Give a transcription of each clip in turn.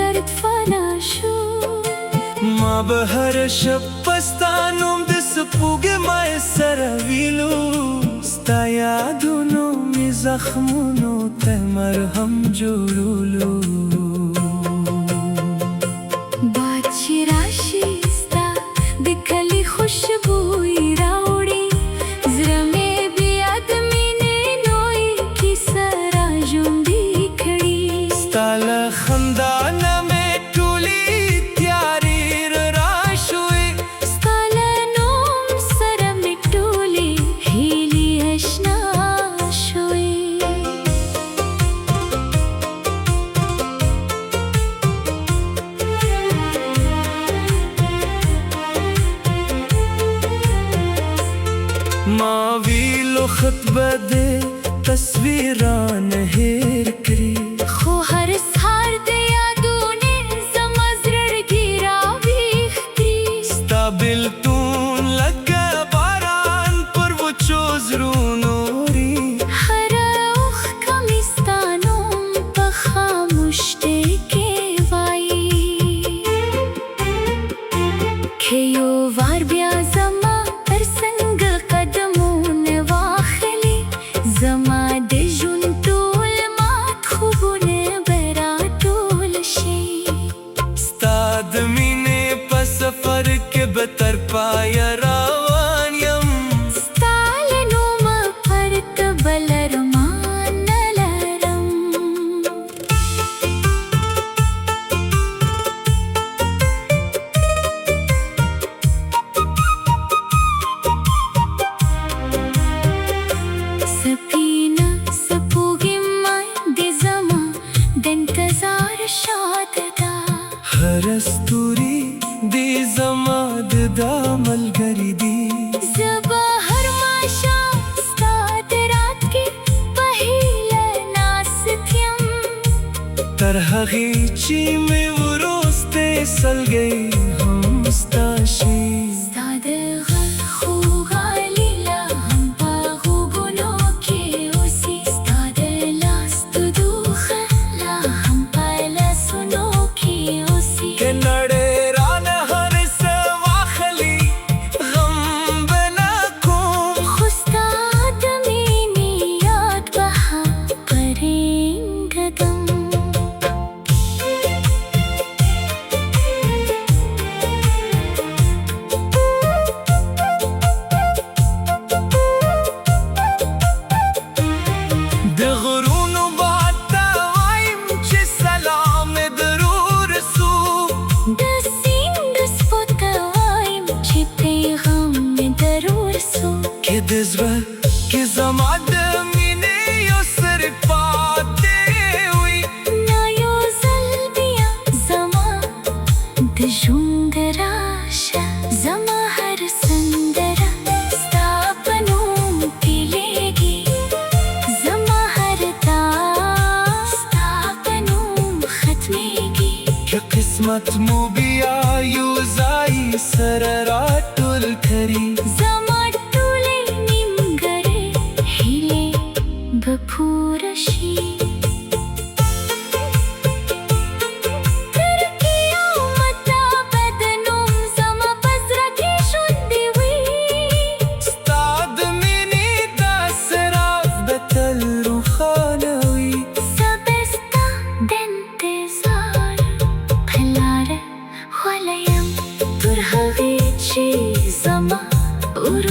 درد فنا شو. ما به هر شب پستا نوم د سپوږې ما سره ویلو، ستا یادونو مې زخمونو ته مرهم جوړولو. باد چې راشي ستا د کلي خوشبويي راوړي، زړه مې بیا د مینې نوې کیسه را ژوندۍ کړي. ستا له خندا نه مې ټولې تیارې راشوې، ستا له نوم سره مې ټولې هیلې اشنا شوې. ما ویلو خط به دې تصویرانه هېر کړي، خو هر سهار د یادونې زما زړګي راویښ کړي. ستا بېلتون لکه باران پر وچو زړونو اوري، هره اوښکه مې ستا نوم په خاموشۍ کې وایي. که یو وار بیا زما تر څنګ قدمونه واخلي، زما د ژوند ټول مات خوبونه به راټول شي. ستا د مینې په سفر کې به تر پایه روان یم. ستا له نومه پرته بل ارمان نه لرم. سپینه سپوږمۍ د زما د انتظار شاته ده، هر ستوري دې زما د دا ملګري دي. زه به هر ماښام ستا د راتګې په هیله ناست یم. تر هغې چې مې وروستی سلګۍ هم ستا شي. ستا د غږ خوږوالی لا هم په غوږونو کې اوسي، ستا د لاس تودوخه لا هم په لاسونو کې اوسي. که نړۍ رانه هر څه واخلي، غم به نه کوم. خو ستا د مینې یاد به هم پرېږدم. د غرونو باد ته وایم چې سلام ضرور رسو، د سیند څپو ته وایم چې پیغام مې ضرور سو. که د زړه کې زما د مینې یو سر پاتې وي، نا یو ځل بیا زما د ژوند راشه، زما هر سندره ستا په نوم پیلېږي، زما هر تار ستا په نوم ختمېږي. که قسمت مو بیا یو ځای سره راټول کړي، زما ټولې نیمګړې هیلې به پوره شي. تر قیامته به د نوم زما په زړه کې ژوندی وي. ستا د مینې دا څراغ به تل روښانه وي. زه به ستا د انتظار په لاره ولاړ یم، تر هغې چې زما ورو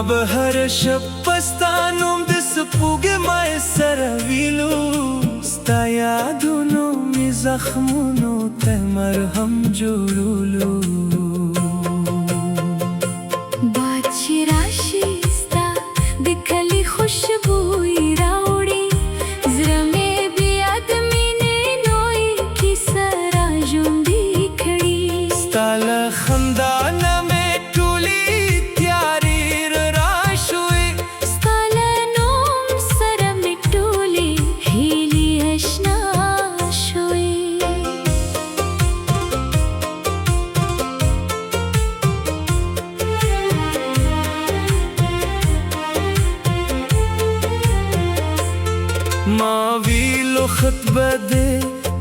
به هر شب پستانم د سپوږ مای سره ویلو ستا یادونو می زخمونو ته مرهم جوړولو باد چې راشي ستا د کلي خوشبويي راوړي زړه مې بیا د مینې نوې کیسه را ژوندۍ کړي ستا له خندا نه مې ټولې تیارې راشوې ستا له نوم سره مې ټولې هیلې اشنا شوې ما ویلو خط به دې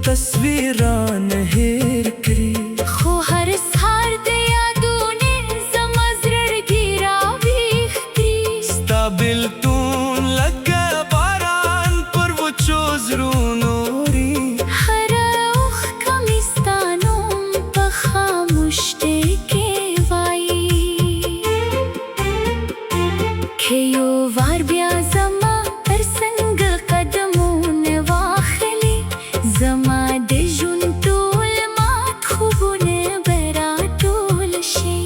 تصویران هېر کړي خو هر سهار د یادونې زما زړګي راویښ کړي ستا بېلتون لکه باران پر وچو زړونو اوري هره اوښکه مې ستا نوم په خاموشۍ کې وایي که یو وار بیا زما تر څنګ قدمونه واخلي زما د ژوند ټول مات خوبونه به راټول شي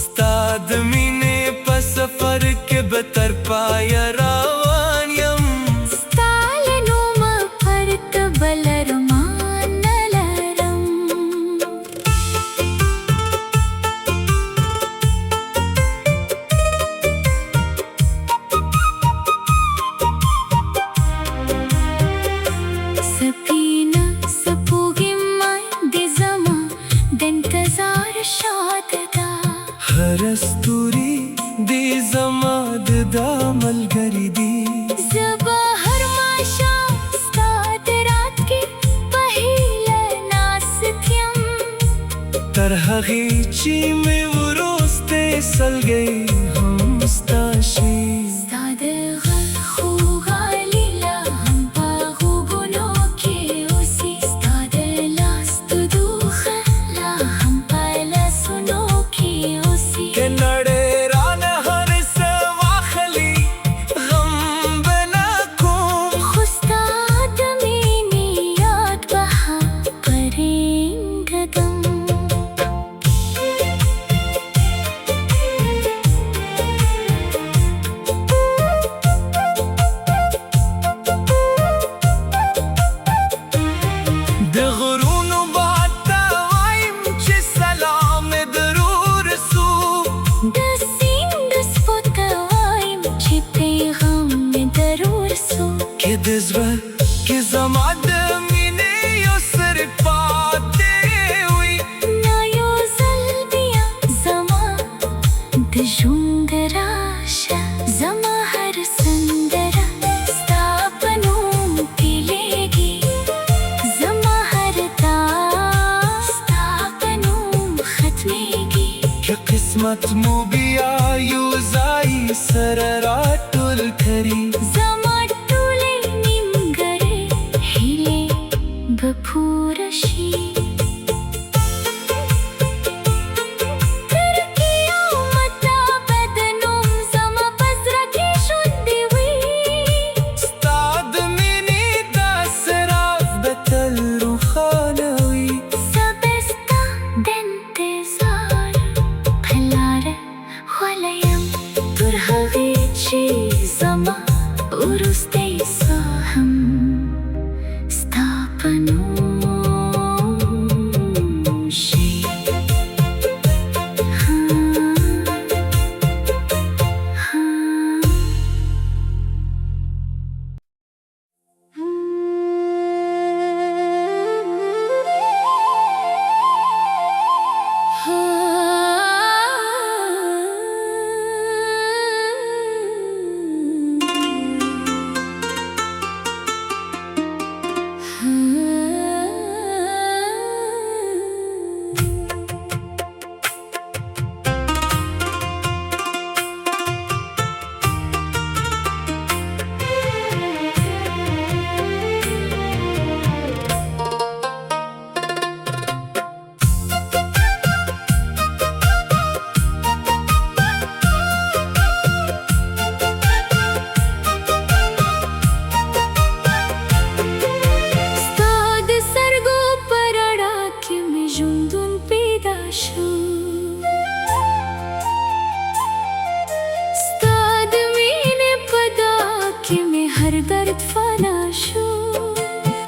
ستا د مینې په سفر کې به تر پایه روان یم ستا له نومه پرته بل ارمان نه لرم سپینه سپوږمۍ د زما د انتظار شاته ده هر ستوري دې زما د دا ملګري دي زه به هر ماښام ستا د رات کې په هیله ناست یم تر هغې چې مې وروستی سلګۍ هم ستا شي ستا د غږ خوږوالی لا هم په غوږونو کې اوسي ستا د لاس تودوخه لا هم په لاسونو کې اوسي که نړۍ رانه هر څه واخلي غم به نه کوم خو ستا د مینې یاد به پرېږدم د غرونو باد ته وایم چې سلام مې ضرور رسو د سیند سپو ته وایم چې پیغام مې ضرور سو که د زړه کې زما د مینې یو سر پاتې وي نا یو ځل بیا زما د ژوند راشه زما هر سندره ستا په نوم پیلېږي زما هر تاس ستا په نوم ختمېږي که قسمت مو بیا یو ځای سره راټول کړي زما ټولې نیمګړې هیلې به پوره شي تر قیامته به د نوم زما په زړه کې ژوندی وي ستا د مینې دا څراغ به تل روښانه وي زه به ستا د انتظار په لاره وله یم تر هغې چې زما وروستی ساه هم ستا په نوم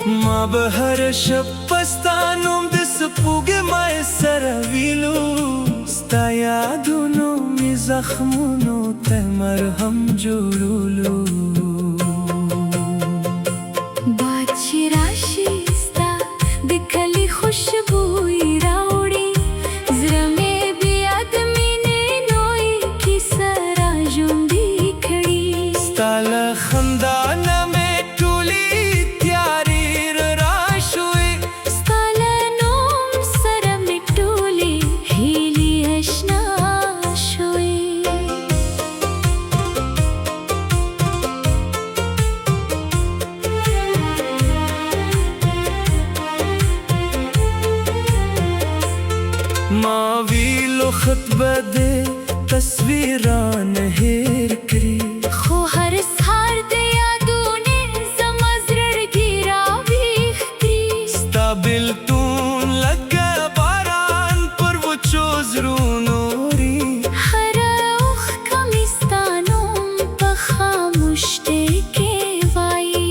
ما به هر شب پستانوم د سپوږې مای سره ویلو ستا یادونو می زخمونو ته مرهم جوړولو باد چې راشي ستا د کلي خوشبويي راوړي زړه مې بیا د مینې نوې کیسه راژوندۍ کړي ستا له خندا نه مې ټولې تیارې راشوې ستا له نوم سره مې ټولې هیلې اشنا شوې ما ویلو خط به دې تصویران هېر کړي خو هر سهار د یادونې زما زړګي راویښ کړي ستا بېلتون لکه باران پر وچو زړونو اوري هره اوښکه مې ستا نوم په خاموشۍ کې وایي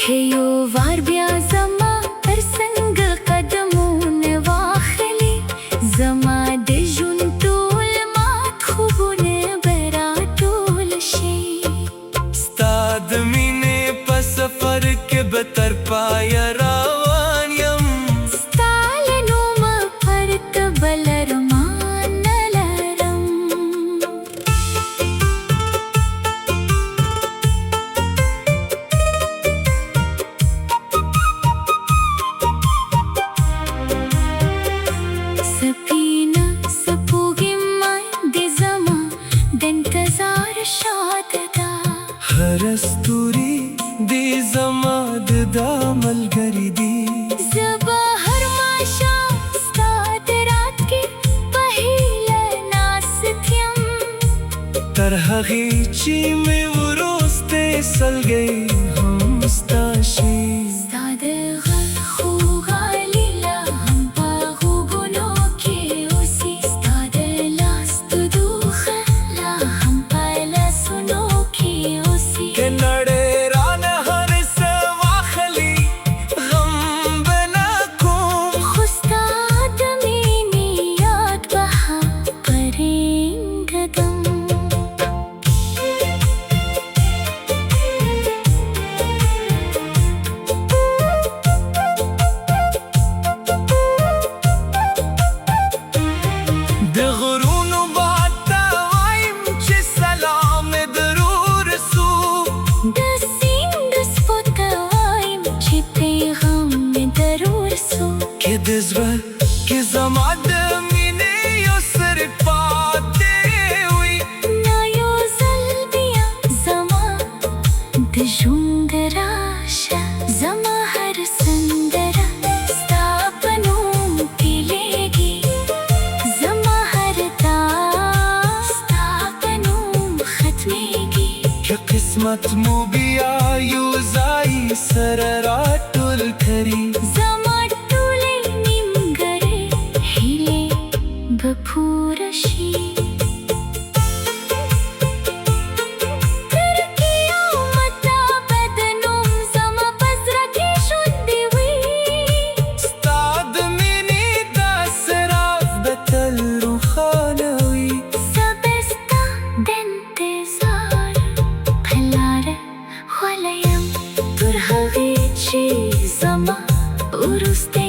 که یو وار بیا زما تر څنګ قدمونه واخلي زما د ژوند ټول مات خوبونه به راټول شي ستا د مینې په سفر کې به تر پایه روان یم ستا له نومه پرته بل ارمان نه لرم سپینه سپوږمۍ د زما د انتظار شاته ده هر ستوري دې زما د دا ملګري دي زه به هر ماښام ستا د رات کې په هیله ناست یم تر هغې چې مې وروستی سلګۍ هم ستا شي ستا د غږ خوږوالی لا هم په غوږونو کې اوسي ستا د لاس تودوخه لا هم په لاسونو کې اوسي که نړۍ رانه هر څه واخلي غم به نه کوم خو ستا د مینې یاد به هم پرېږدم د غرونو باد ته وایم چې سلام مې درور سو د سیند څپو ته وایم چې پیغام مې درور سو که د زړه کې زما د مینې یو سر پاتې وي نا یو ځل بیا زما د ژوند راشه زما هر سندره ستا په نوم پیلېږي زما هر داغ ستا په نوم ختمېږي که قسمت مو بیا یو ځای سره راټول کړي زما ټولې نیمګړې هیلې به پوره شي تر قیامته به د نوم زما په زړه کې ژوندی وي ستا د مینې دا څراغ به تل روښانه وي زه به ستا د انتظار په لاره وله یم تر هغې چې زما وروستی